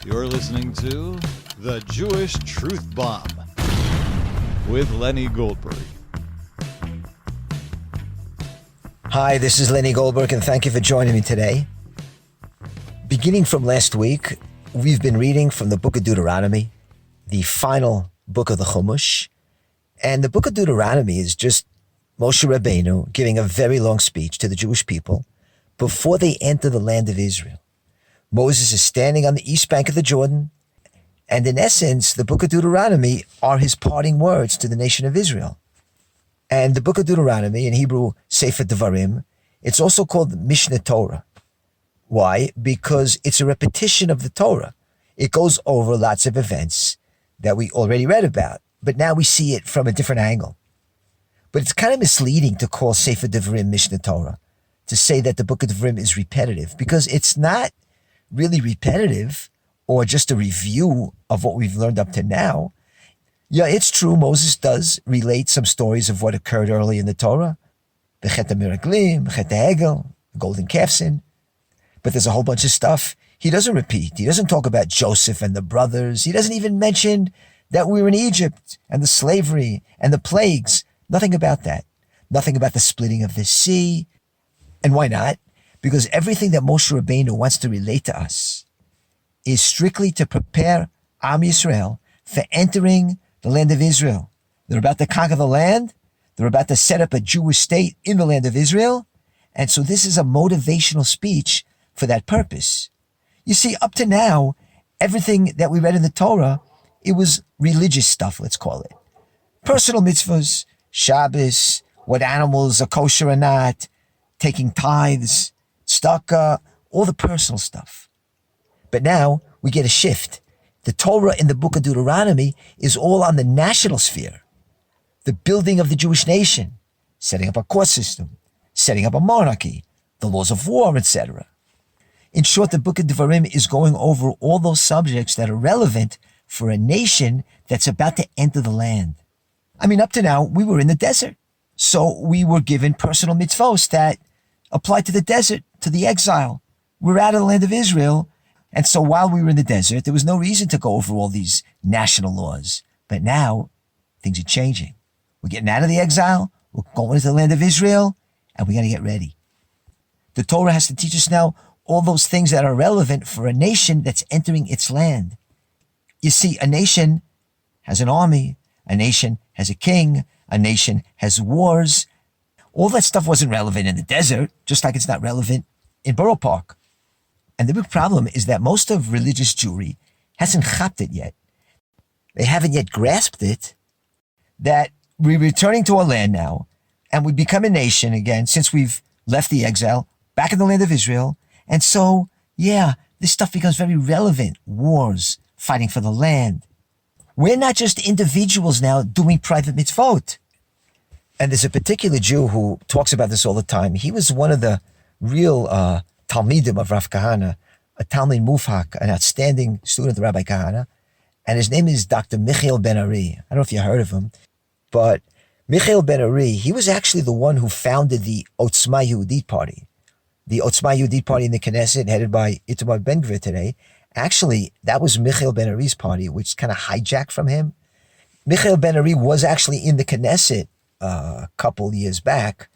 You're listening to The Jewish Truth Bomb with Lenny Goldberg. Hi, this is Lenny Goldberg, and thank you for joining me today. Beginning from last week, we've been reading from the book of Deuteronomy, the final book of the Chumash. And the book of Deuteronomy is just Moshe Rabbeinu giving a very long speech to the Jewish people before they enter the land of Israel. Moses is standing on the east bank of the Jordan, and in essence, the book of Deuteronomy are his parting words to the nation of Israel. And the book of Deuteronomy, in Hebrew, Sefer Devarim, it's also called Mishnah Torah. Why? Because it's a repetition of the Torah. It goes over lots of events that we already read about, but now we see it from a different angle. But it's kind of misleading to call Sefer Devarim Mishnah Torah, to say that the book of Devarim is repetitive, because it's not really repetitive or just a review of what we've learned up to now. Yeah, it's true, Moses does relate some stories of what occurred early in the Torah, the Chet HaMiraglim, Chet HaEgel, the golden calf sin. But there's a whole bunch of stuff he doesn't repeat. He doesn't talk about Joseph and the brothers. He doesn't even mention that we were in Egypt and the slavery and the plagues. Nothing about that. Nothing about the splitting of the sea. And why not? Because everything that Moshe Rabbeinu wants to relate to us is strictly to prepare Am Yisrael for entering the land of Israel. They're about to conquer the land. They're about to set up a Jewish state in the land of Israel. And so this is a motivational speech for that purpose. You see, up to now, everything that we read in the Torah, it was religious stuff, let's call it. Personal mitzvahs, Shabbos, what animals are kosher or not, taking tithes, tzedakah, all the personal stuff. But now we get a shift. The Torah in the book of Deuteronomy is all on the national sphere. The building of the Jewish nation, setting up a court system, setting up a monarchy, the laws of war, etc. In short, the book of Devarim is going over all those subjects that are relevant for a nation that's about to enter the land. I mean, up to now, we were in the desert. So we were given personal mitzvos that apply to the desert, to the exile. We're out of the land of Israel. And so while we were in the desert, there was no reason to go over all these national laws. But now, things are changing. We're getting out of the exile. We're going into the land of Israel. And we got to get ready. The Torah has to teach us now all those things that are relevant for a nation that's entering its land. You see, a nation has an army. A nation has a king. A nation has wars. All that stuff wasn't relevant in the desert, just like it's not relevant in Borough Park. And the big problem is that most of religious Jewry hasn't chapped it yet. They haven't yet grasped it, that we're returning to our land now, and we become a nation again since we've left the exile, back in the land of Israel. And so, yeah, this stuff becomes very relevant. Wars, fighting for the land. We're not just individuals now doing private mitzvot. And there's a particular Jew who talks about this all the time. He was one of the real Talmidim of Rav Kahana, a Talmid Mufhak, an outstanding student of Rabbi Kahana. And his name is Dr. Michael Ben-Ari. I don't know if you heard of him, but Michael Ben-Ari, he was actually the one who founded the Otzma Yehudit party. The Otzma Yehudit party in the Knesset, headed by Itamar Ben-Gvir today. Actually, that was Michael Ben-Ari's party, which kind of hijacked from him. Michael Ben-Ari was actually in the Knesset a couple years back,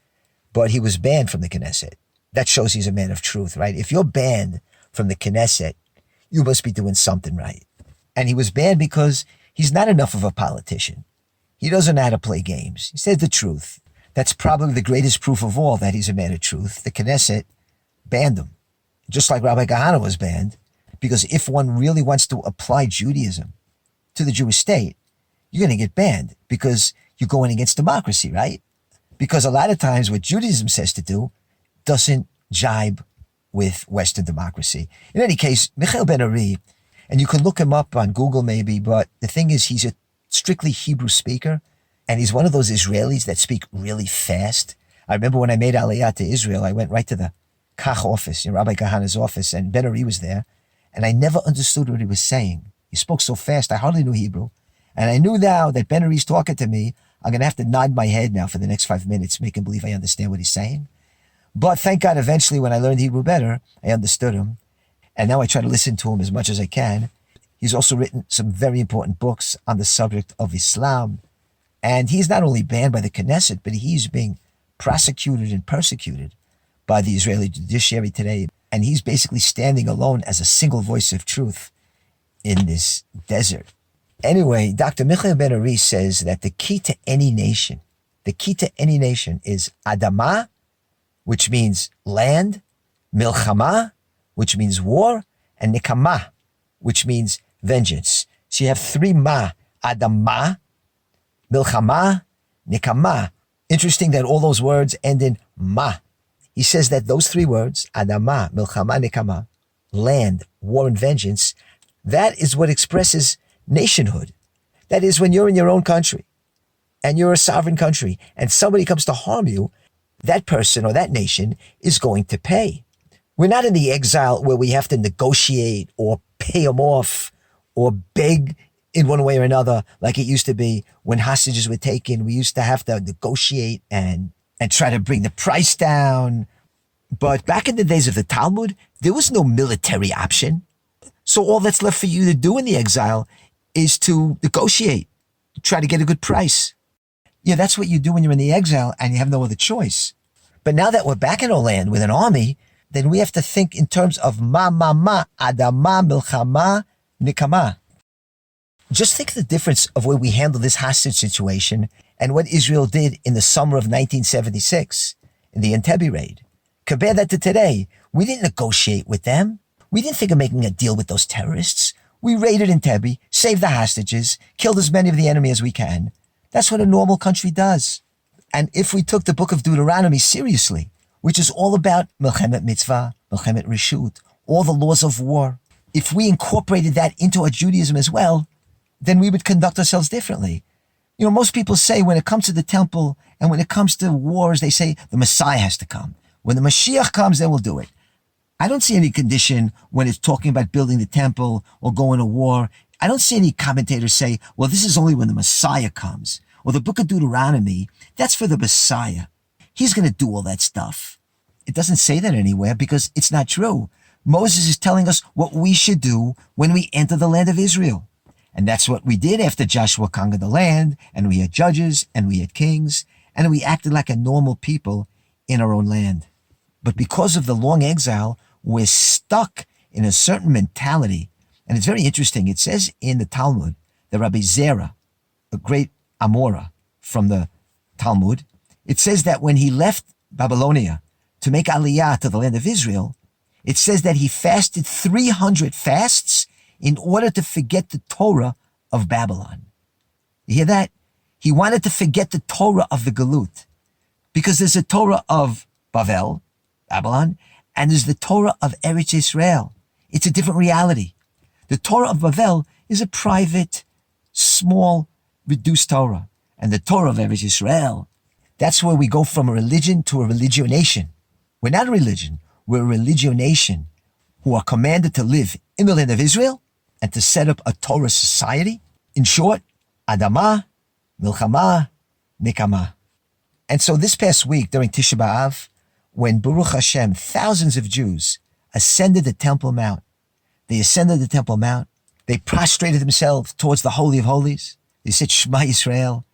but he was banned from the Knesset. That shows he's a man of truth, right? If you're banned from the Knesset, you must be doing something right. And he was banned because he's not enough of a politician. He doesn't know how to play games. He said the truth. That's probably the greatest proof of all that he's a man of truth. The Knesset banned him, just like Rabbi Kahana was banned, because if one really wants to apply Judaism to the Jewish state, you're going to get banned because you're going against democracy, right? Because a lot of times what Judaism says to do doesn't jibe with Western democracy. In any case, Michael Ben-Ari, and you can look him up on Google maybe, but the thing is he's a strictly Hebrew speaker, and he's one of those Israelis that speak really fast. I remember when I made Aliyah to Israel, I went right to the Kach office, Rabbi Kahana's office, and Ben-Ari was there, and I never understood what he was saying. He spoke so fast, I hardly knew Hebrew. And I knew now that Ben-Ari's talking to me, I'm going to have to nod my head now for the next 5 minutes, making believe I understand what he's saying. But thank God, eventually, when I learned Hebrew better, I understood him. And now I try to listen to him as much as I can. He's also written some very important books on the subject of Islam. And he's not only banned by the Knesset, but he's being prosecuted and persecuted by the Israeli judiciary today. And he's basically standing alone as a single voice of truth in this desert. Anyway, Dr. Michael Ben Ari says that the key to any nation is Adamah, which means land, Milchama, which means war, and Nikama, which means vengeance. So you have three ma, Adamah, Milchama, Nikama. Interesting that all those words end in ma. He says that those three words, Adamah, Milchama, Nikama, land, war, and vengeance, that is what expresses nationhood. That is, when you're in your own country and you're a sovereign country and somebody comes to harm you, that person or that nation is going to pay. We're not in the exile where we have to negotiate or pay them off or beg in one way or another like it used to be when hostages were taken. We used to have to negotiate and try to bring the price down. But back in the days of the Talmud, there was no military option. So all that's left for you to do in the exile is to negotiate, try to get a good price. Yeah, that's what you do when you're in the exile and you have no other choice. But now that we're back in our land with an army, then we have to think in terms of adama, milchama, nikama. Just think of the difference of where we handle this hostage situation and what Israel did in the summer of 1976 in the Entebbe raid. Compare that to today. We didn't negotiate with them. We didn't think of making a deal with those terrorists. We raided Entebbe, saved the hostages, killed as many of the enemy as we can. That's what a normal country does. And if we took the book of Deuteronomy seriously, which is all about Melchemet Mitzvah, Melchemet Rishut, all the laws of war, if we incorporated that into our Judaism as well, then we would conduct ourselves differently. You know, most people say when it comes to the temple and when it comes to wars, they say the Messiah has to come. When the Mashiach comes, then we'll do it. I don't see any condition when it's talking about building the temple or going to war. I don't see any commentators say, well, this is only when the Messiah comes. Or the book of Deuteronomy, that's for the Messiah. He's going to do all that stuff. It doesn't say that anywhere because it's not true. Moses is telling us what we should do when we enter the land of Israel. And that's what we did after Joshua conquered the land, and we had judges, and we had kings, and we acted like a normal people in our own land. But because of the long exile, we're stuck in a certain mentality. And it's very interesting. It says in the Talmud, the Rabbi Zera, a great Amora from the Talmud, it says that when he left Babylonia to make Aliyah to the land of Israel, it says that he fasted 300 fasts in order to forget the Torah of Babylon. You hear that? He wanted to forget the Torah of the Galut because there's a Torah of Bavel, Babylon, and there's the Torah of Eretz Israel. It's a different reality. The Torah of Bavel is a private, small, reduced Torah. And the Torah of Eretz Israel, that's where we go from a religion to a religionation. We're not a religion, we're a religionation who are commanded to live in the land of Israel and to set up a Torah society. In short, Adamah, Milchama, Nikama. And so this past week during Tisha B'Av, when Baruch Hashem, thousands of Jews ascended the Temple Mount, they ascended the Temple Mount, they prostrated themselves towards the Holy of Holies, they said Shema Yisrael,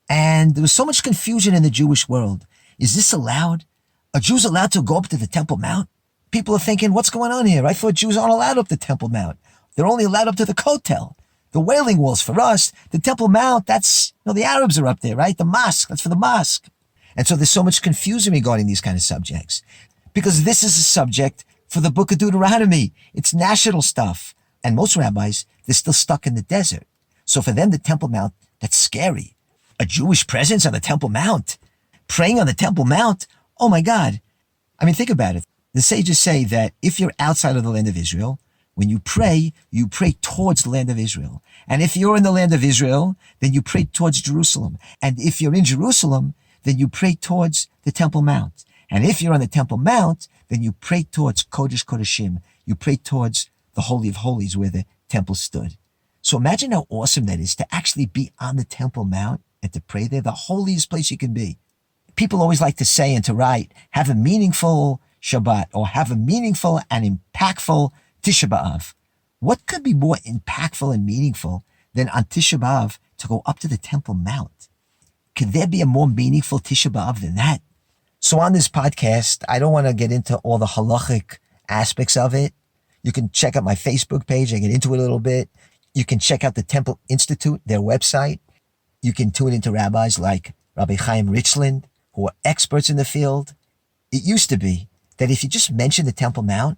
and there was so much confusion in the Jewish world. Is this allowed? Are Jews allowed to go up to the Temple Mount? People are thinking, what's going on here? I thought Jews aren't allowed up the Temple Mount. They're only allowed up to the Kotel. The Wailing Walls for us, the Temple Mount, that's, the Arabs are up there, right? The mosque, that's for the mosque. And so there's so much confusion regarding these kind of subjects because this is a subject for the book of Deuteronomy. It's national stuff. And most rabbis, they're still stuck in the desert. So for them, the Temple Mount, that's scary. A Jewish presence on the Temple Mount, praying on the Temple Mount. Oh my God. I mean, think about it. The sages say that if you're outside of the land of Israel, when you pray towards the land of Israel. And if you're in the land of Israel, then you pray towards Jerusalem. And if you're in Jerusalem, then you pray towards the Temple Mount. And if you're on the Temple Mount, then you pray towards Kodesh Kodeshim. You pray towards the Holy of Holies where the temple stood. So imagine how awesome that is to actually be on the Temple Mount and to pray there, the holiest place you can be. People always like to say and to write, have a meaningful Shabbat or have a meaningful and impactful Tisha B'Av. What could be more impactful and meaningful than on Tisha B'Av to go up to the Temple Mount? Could there be a more meaningful Tisha B'Av than that? So on this podcast, I don't want to get into all the halachic aspects of it. You can check out my Facebook page. I get into it a little bit. You can check out the Temple Institute, their website. You can tune into rabbis like Rabbi Chaim Richland, who are experts in the field. It used to be that if you just mention the Temple Mount,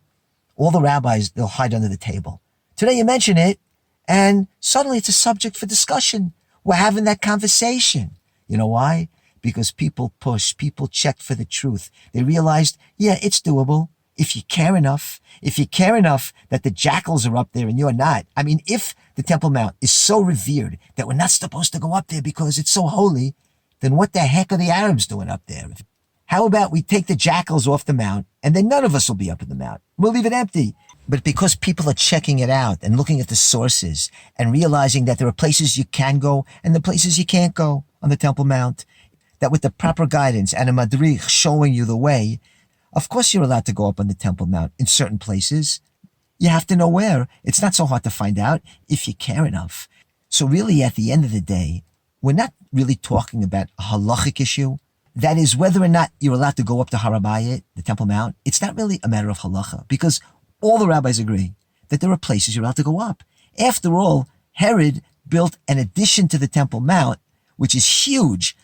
all the rabbis, they'll hide under the table. Today you mention it, and suddenly it's a subject for discussion. We're having that conversation. You know why? Because people push, people check for the truth. They realized, yeah, it's doable. If you care enough that the jackals are up there and you're not. I mean, if the Temple Mount is so revered that we're not supposed to go up there because it's so holy, then what the heck are the Arabs doing up there? How about we take the jackals off the mount and then none of us will be up in the mount. We'll leave it empty. But because people are checking it out and looking at the sources and realizing that there are places you can go and the places you can't go on the Temple Mount, that with the proper guidance and a madrich showing you the way, of course you're allowed to go up on the Temple Mount in certain places. You have to know where. It's not so hard to find out if you care enough. So really, at the end of the day, we're not really talking about a halachic issue. That is, whether or not you're allowed to go up to Har HaBayit, the Temple Mount, it's not really a matter of halacha, because all the rabbis agree that there are places you're allowed to go up. After all, Herod built an addition to the Temple Mount, which is huge,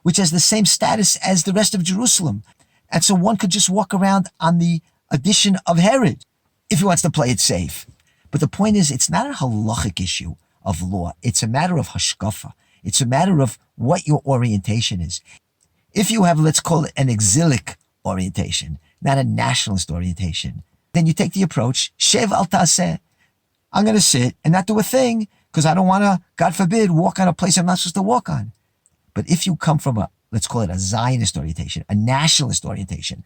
which has the same status as the rest of Jerusalem. And so one could just walk around on the addition of Herod if he wants to play it safe. But the point is, it's not a halachic issue of law. It's a matter of hashkafa. It's a matter of what your orientation is. If you have, let's call it an exilic orientation, not a nationalist orientation, then you take the approach, shev al taseh. I'm going to sit and not do a thing because I don't want to, God forbid, walk on a place I'm not supposed to walk on. But if you come from a, let's call it a Zionist orientation, a nationalist orientation,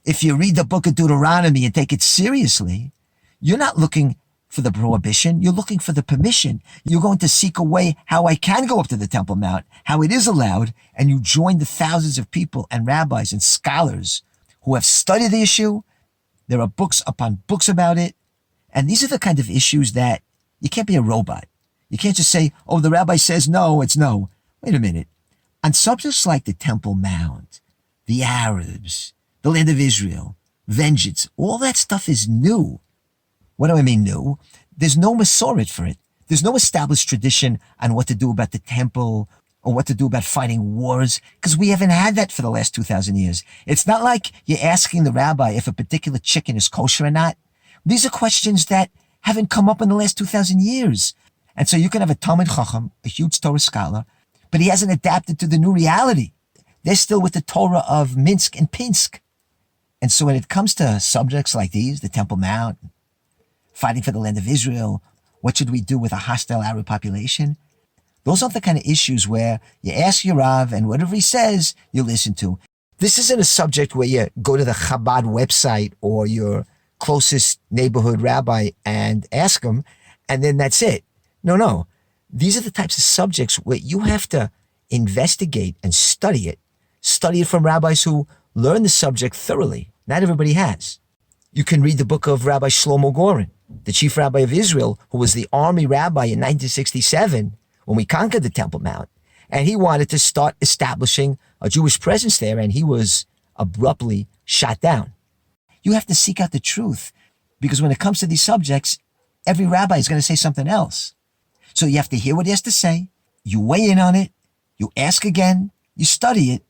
if you read the book of Deuteronomy and take it seriously, you're not looking for the prohibition, you're looking for the permission. You're going to seek a way how I can go up to the Temple Mount, how it is allowed, and you join the thousands of people and rabbis and scholars who have studied the issue. There are books upon books about it. And these are the kind of issues that you can't be a robot. You can't just say, oh, the rabbi says no, it's no. Wait a minute. On subjects like the Temple Mount, the Arabs, the land of Israel, vengeance, all that stuff is new. What do I mean new? There's no Masoret for it. There's no established tradition on what to do about the temple or what to do about fighting wars, because we haven't had that for the last 2,000 years. It's not like you're asking the rabbi if a particular chicken is kosher or not. These are questions that haven't come up in the last 2,000 years. And so you can have a Talmid Chacham, a huge Torah scholar, but he hasn't adapted to the new reality. They're still with the Torah of Minsk and Pinsk. And so when it comes to subjects like these, the Temple Mount, fighting for the land of Israel, what should we do with a hostile Arab population? Those aren't the kind of issues where you ask your Rav and whatever he says, you listen to. This isn't a subject where you go to the Chabad website or your closest neighborhood rabbi and ask him, and then that's it. No. These are the types of subjects where you have to investigate and study it. Study it from rabbis who learn the subject thoroughly. Not everybody has. You can read the book of Rabbi Shlomo Goren, the chief rabbi of Israel, who was the army rabbi in 1967 when we conquered the Temple Mount. And he wanted to start establishing a Jewish presence there, and he was abruptly shot down. You have to seek out the truth, because when it comes to these subjects, every rabbi is going to say something else. So you have to hear what he has to say, you weigh in on it, you ask again, you study it,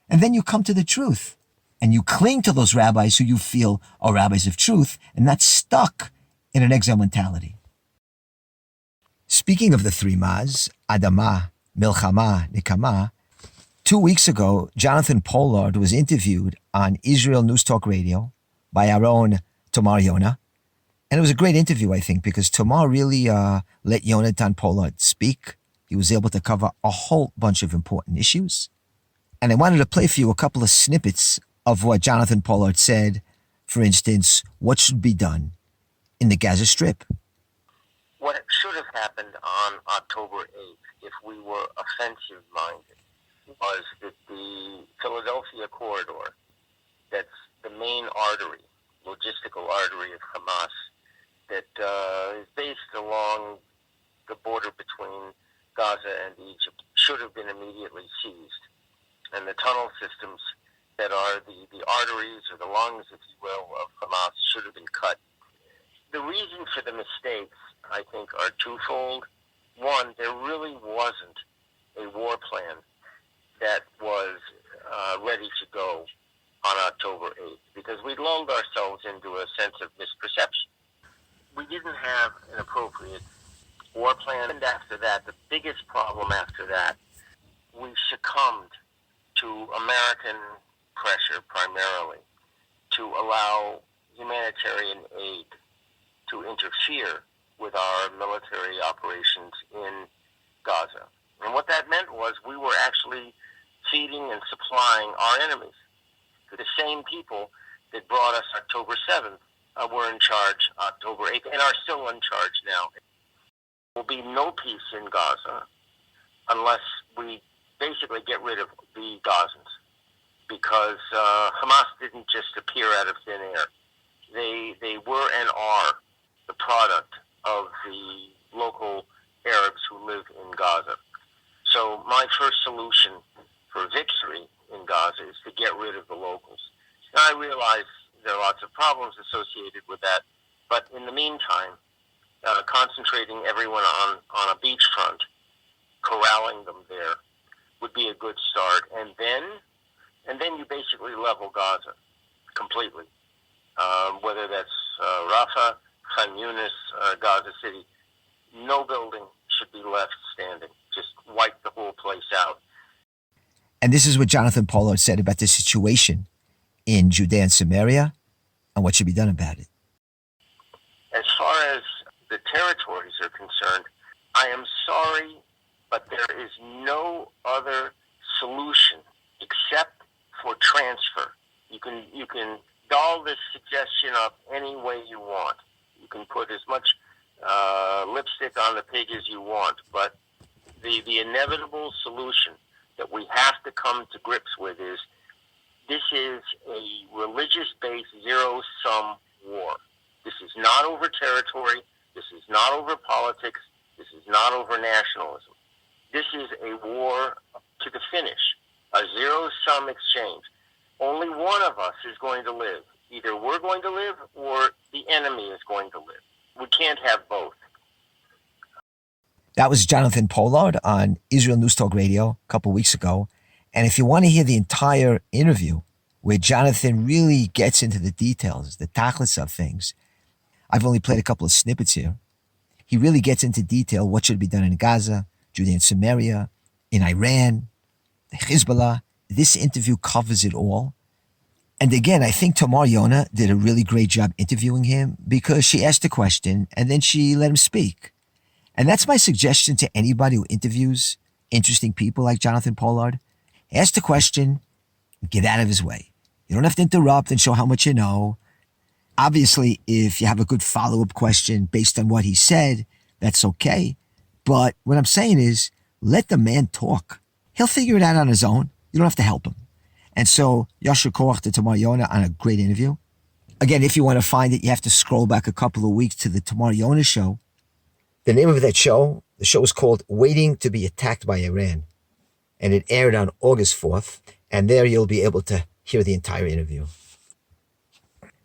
and then you come to the truth. And you cling to those rabbis who you feel are rabbis of truth and not stuck in an exile mentality. Speaking of the three Maz, Adama, Milchama, Nikama, 2 weeks ago, Jonathan Pollard was interviewed on Israel News Talk Radio by our own Tamar Yona. And it was a great interview, I think, because Tamar really let Yonatan Pollard speak. He was able to cover a whole bunch of important issues. And I wanted to play for you a couple of snippets of what Jonathan Pollard said. For instance, what should be done in the Gaza Strip. What should have happened on October 8th, if we were offensive-minded, was that the Philadelphia corridor, that's the main artery, logistical artery of Hamas, that is should have been immediately seized. And the tunnel systems that are the arteries or the lungs, if you will, of Hamas should have been cut. The reason for the mistakes, I think, are twofold. One, there really wasn't a war plan that was ready to go on October 8th, because we lulled ourselves into a sense of misperception. We didn't have an appropriate war plan, and after that, the biggest problem after that, we succumbed to American pressure primarily to allow humanitarian aid to interfere with our military operations in Gaza. And what that meant was we were actually feeding and supplying our enemies. The same people that brought us October 7th were in charge October 8th and are still in charge now. There will be no peace in Gaza unless we basically get rid of the Gazans, because Hamas didn't just appear out of thin air. They were and are the product of the local Arabs who live in Gaza. So my first solution for victory in Gaza is to get rid of the locals. Now, I realize there are lots of problems associated with that, but in the meantime, concentrating everyone on a beachfront, corralling them there, would be a good start. And then you basically level Gaza completely, whether that's Rafah, Khan Yunis, Gaza City. No building should be left standing. Just wipe the whole place out. And this is what Jonathan Pollard said about the situation in Judea and Samaria and what should be done about it. As far as the territories are concerned, I am sorry, but there is no other solution except for transfer. You can doll this suggestion up any way you want. You can put as much lipstick on the pig as you want, but the inevitable solution that we have to come to grips with is this is a religious-based zero-sum war. This is not over territory. This is not over politics. This is not over nationalism. This is a war to the finish, a zero-sum exchange. Only one of us is going to live. Either we're going to live or the enemy is going to live. We can't have both. That was Jonathan Pollard on Israel News Talk Radio a couple weeks ago. And if you want to hear the entire interview where Jonathan really gets into the details, the tachlis of things, I've only played a couple of snippets here. He really gets into detail what should be done in Gaza, Judea and Samaria, in Iran, the Hezbollah. This interview covers it all. And again, I think Tamar Yona did a really great job interviewing him because she asked a question and then she let him speak. And that's my suggestion to anybody who interviews interesting people like Jonathan Pollard. Ask the question, get out of his way. You don't have to interrupt and show how much you know. Obviously, if you have a good follow-up question based on what he said, that's okay. But what I'm saying is, let the man talk. He'll figure it out on his own. You don't have to help him. And so, Yashar Koach to Tamar Yona on a great interview. Again, if you want to find it, you have to scroll back a couple of weeks to the Tamar Yona show. The name of that show, the show is called Waiting to be Attacked by Iran. And it aired on August 4th. And there you'll be able to hear the entire interview.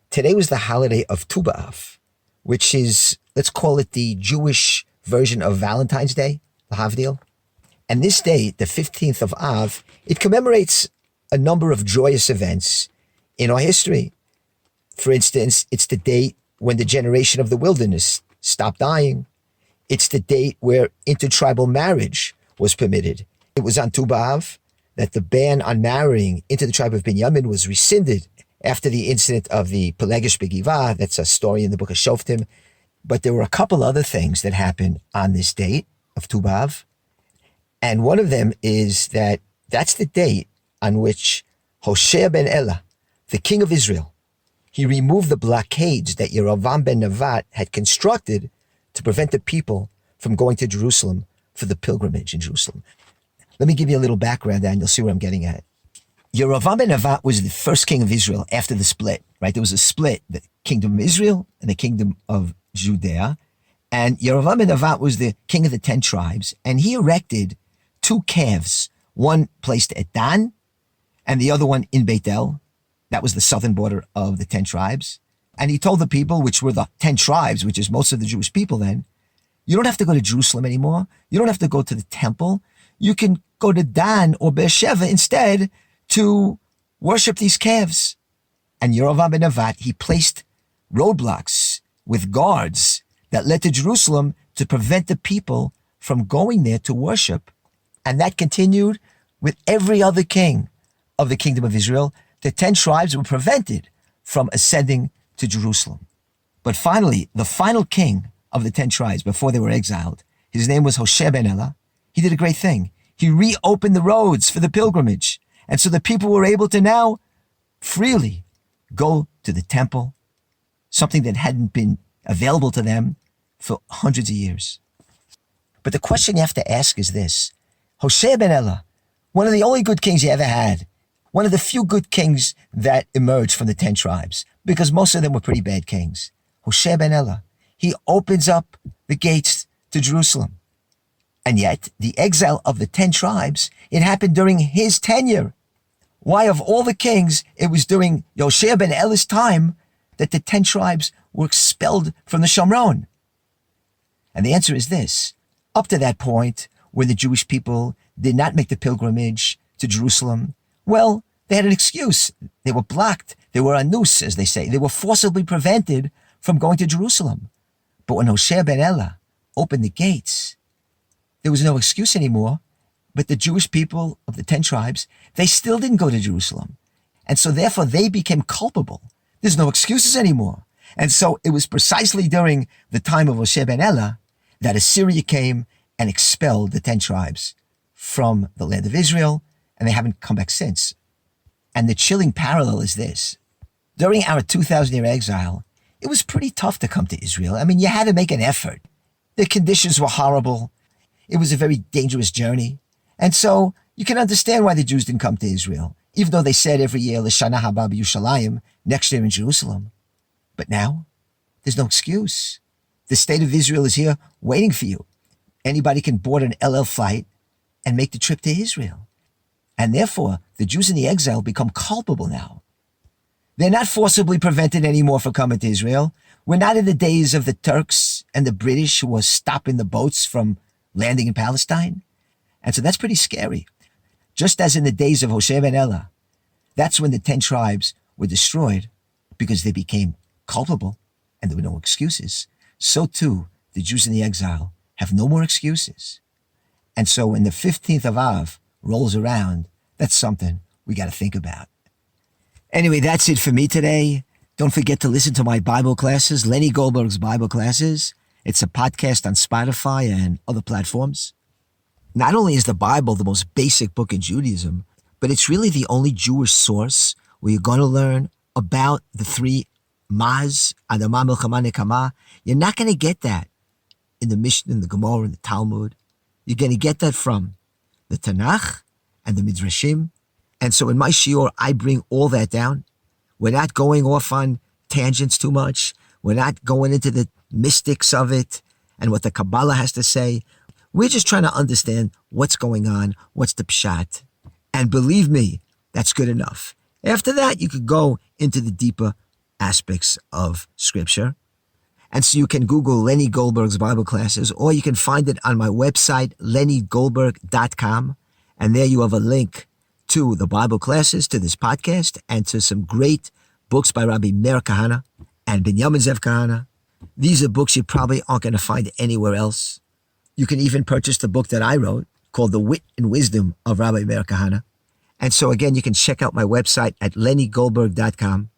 Today was the holiday of Tu B'Av, which is, let's call it the Jewish version of Valentine's Day, the Havdil. And this day, the 15th of Av, it commemorates a number of joyous events in our history. For instance, it's the date when the generation of the wilderness stopped dying. It's the date where intertribal marriage was permitted. It was on Tu B'Av that the ban on marrying into the tribe of Binyamin was rescinded after the incident of the Pelegish Begivah. That's a story in the book of Shoftim. But there were a couple other things that happened on this date of Tu B'Av. And one of them is that that's the date on which Hoshea ben Elah, the king of Israel, he removed the blockades that Yerovam ben Nevat had constructed to prevent the people from going to Jerusalem for the pilgrimage in Jerusalem. Let me give you a little background and you'll see what I'm getting at. Yerovam ben Nevat was the first king of Israel after the split, right? There was a split, the kingdom of Israel and the kingdom of Judea. And Yerovam ben Nevat was the king of the 10 tribes. And he erected two calves, one placed at Dan and the other one in Beit El. That was the southern border of the 10 tribes. And he told the people, which were the 10 tribes, which is most of the Jewish people then, you don't have to go to Jerusalem anymore. You don't have to go to the temple. You can go to Dan or Beersheba instead to worship these calves. And Yerovam ben Nevat, he placed roadblocks with guards that led to Jerusalem to prevent the people from going there to worship. And that continued with every other king of the kingdom of Israel. The 10 tribes were prevented from ascending to Jerusalem. But finally, the final king of the 10 tribes before they were exiled, his name was Hoshea ben Elah. He did a great thing. He reopened the roads for the pilgrimage. And so the people were able to now freely go to the temple, something that hadn't been available to them for hundreds of years. But the question you have to ask is this. Hoshea ben Elah, one of the only good kings you ever had, one of the few good kings that emerged from the 10 tribes, because most of them were pretty bad kings. Hoshea ben Elah, he opens up the gates to Jerusalem. And yet, the exile of the 10 tribes, it happened during his tenure. Why, of all the kings, it was during Hoshea ben Elah's time that the 10 tribes were expelled from the Shomron? And the answer is this. Up to that point, when the Jewish people did not make the pilgrimage to Jerusalem, well, they had an excuse. They were blocked. They were anus, as they say. They were forcibly prevented from going to Jerusalem. But when Hoshea ben Elah opened the gates, there was no excuse anymore. But the Jewish people of the 10 tribes, they still didn't go to Jerusalem. And so therefore they became culpable. There's no excuses anymore. And so it was precisely during the time of Hoshea ben Elah that Assyria came and expelled the 10 tribes from the land of Israel, and they haven't come back since. And the chilling parallel is this. During our 2,000-year exile, it was pretty tough to come to Israel. I mean, you had to make an effort. The conditions were horrible. It was a very dangerous journey. And so you can understand why the Jews didn't come to Israel, even though they said every year, L'shana haba b'Yushalayim, next year in Jerusalem. But now, there's no excuse. The state of Israel is here waiting for you. Anybody can board an LL flight and make the trip to Israel. And therefore, the Jews in the exile become culpable now. They're not forcibly prevented anymore from coming to Israel. We're not in the days of the Turks and the British who were stopping the boats from landing in Palestine. And so that's pretty scary. Just as in the days of Hoshea ben Elah, that's when the 10 tribes were destroyed because they became culpable and there were no excuses. So too, the Jews in the exile have no more excuses. And so when the 15th of Av rolls around, that's something we got to think about. Anyway, that's it for me today. Don't forget to listen to my Bible classes, Lenny Goldberg's Bible classes. It's a podcast on Spotify and other platforms. Not only is the Bible the most basic book in Judaism, but it's really the only Jewish source where you're going to learn about the three Maz, Adama, Milchama, Nekama. You're not going to get that in the Mishnah, in the Gemara, in the Talmud. You're going to get that from the Tanakh and the Midrashim. And so in my shiur, I bring all that down. We're not going off on tangents too much. We're not going into the mystics of it and what the Kabbalah has to say. We're just trying to understand what's going on, what's the pshat. And believe me, that's good enough. After that, you could go into the deeper aspects of Scripture. And so you can Google Lenny Goldberg's Bible classes, or you can find it on my website, lennygoldberg.com. And there you have a link to the Bible classes, to this podcast, and to some great books by Rabbi Meir Kahana and Binyamin Zev Kahana. These are books you probably aren't going to find anywhere else. You can even purchase the book that I wrote called The Wit and Wisdom of Rabbi Meir Kahana. And so again, you can check out my website at lennygoldberg.com.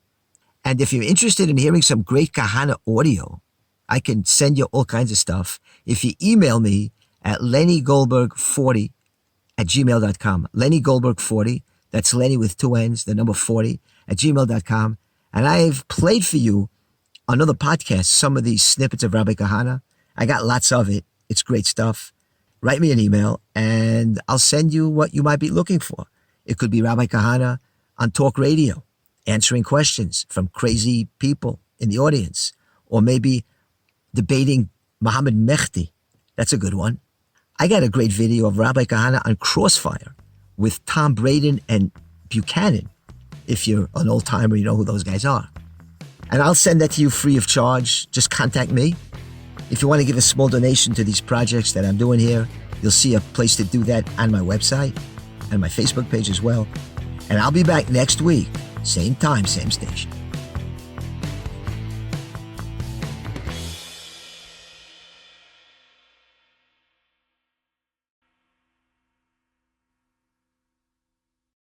And if you're interested in hearing some great Kahana audio, I can send you all kinds of stuff. If you email me at lennygoldberg40@gmail.com. Lenny Goldberg 40, that's Lenny with two N's, the number 40, @gmail.com. And I've played for you on other podcasts some of these snippets of Rabbi Kahana. I got lots of it. It's great stuff. Write me an email and I'll send you what you might be looking for. It could be Rabbi Kahana on talk radio, answering questions from crazy people in the audience, or maybe debating Muhammad Mehdi. That's a good one. I got a great video of Rabbi Kahana on Crossfire with Tom Braden and Buchanan. If you're an old timer, you know who those guys are. And I'll send that to you free of charge. Just contact me. If you want to give a small donation to these projects that I'm doing here, you'll see a place to do that on my website and my Facebook page as well. And I'll be back next week, same time, same station.